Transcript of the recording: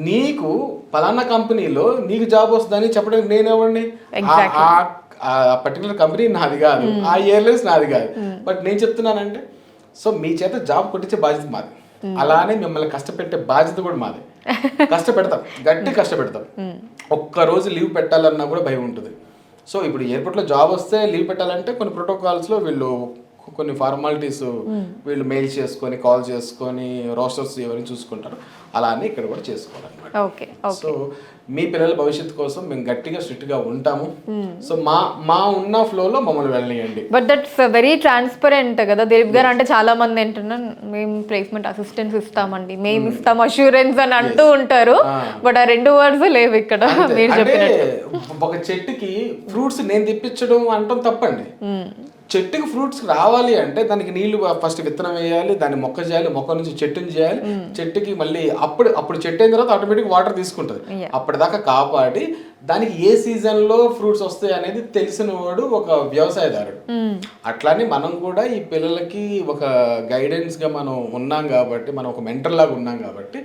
నీకు పలానా కంపెనీలో నీకు జాబ్ వస్తుందని చెప్పడానికి నేనెవరిని? ఆ పర్టికులర్ కంపెనీ నాది కాదు, ఆ ఎయిర్లైన్స్ నాది కాదు. బట్ నేను చెప్తున్నానంటే, సో మీ చేత జాబ్ కొట్టించే బాధ్యత మాది, అలానే మిమ్మల్ని కష్టపెట్టే బాధ్యత కూడా మాది. కష్టపెడతాం, గట్టి కష్టపెడతాం. ఒక్కరోజు లీవ్ పెట్టాలన్నా కూడా భయం ఉంటుంది. సో ఇప్పుడు ఎయిర్పోర్ట్లో జాబ్ వస్తే లీవ్ పెట్టాలంటే కొన్ని ప్రోటోకాల్స్లో వీళ్ళు కొన్ని ఫార్మాలిటీస్ వీళ్ళు మెయిల్ చేసుకొని కాల్ చేసుకొని రోస్టర్స్ ఎవరిని చూసుకుంటారు, అలానే ఇక్కడ కూడా చేసుకోవాలన్నమాట. సో మీ పిల్లల భవిష్యత్తు కోసం మేము గట్టిగా స్ట్రిక్ట్గా ఉంటాము. సో మా ఉన్న ఫ్లోలో మమ్మల్ని వెళ్ళనియండి. బట్ దట్స్ వెరీ ట్రాన్స్పరెంట్ కదా దిలీప్ గారు. అంటే చాలా మంది ఏంటంటే మేము ప్లేస్మెంట్ అసిస్టెన్స్ ఇస్తామండి, మేము ఇస్తాం అష్యూరెన్స్ అని అంటూ ఉంటారు. బట్ ఆ 2 వర్డ్స్ లేవు ఇక్కడ. మీరు చెప్పినట్టు ఒక చెట్టుకి ఫ్రూట్స్ నేను తెప్పించడం అంటాం తప్పండి. చెట్టుకి ఫ్రూట్స్ రావాలి అంటే దానికి నీళ్లు ఫస్ట్ విత్తనం వేయాలి, దాన్ని మొక్క చేయాలి, మొక్క నుంచి చెట్టుని చేయాలి, చెట్టుకి మళ్ళీ అప్పుడు చెట్టు అయిన తర్వాత ఆటోమేటిక్ వాటర్ తీసుకుంటుంది. అప్పటిదాకా కాపాడి దానికి ఏ సీజన్ లో ఫ్రూట్స్ వస్తాయి అనేది తెలిసిన వాడు ఒక వ్యవసాయదారుడు. అట్లానే మనం కూడా ఈ పిల్లలకి ఒక గైడెన్స్ గా మనం ఉన్నాం కాబట్టి, మనం ఒక మెంటర్ లాగా ఉన్నాం కాబట్టి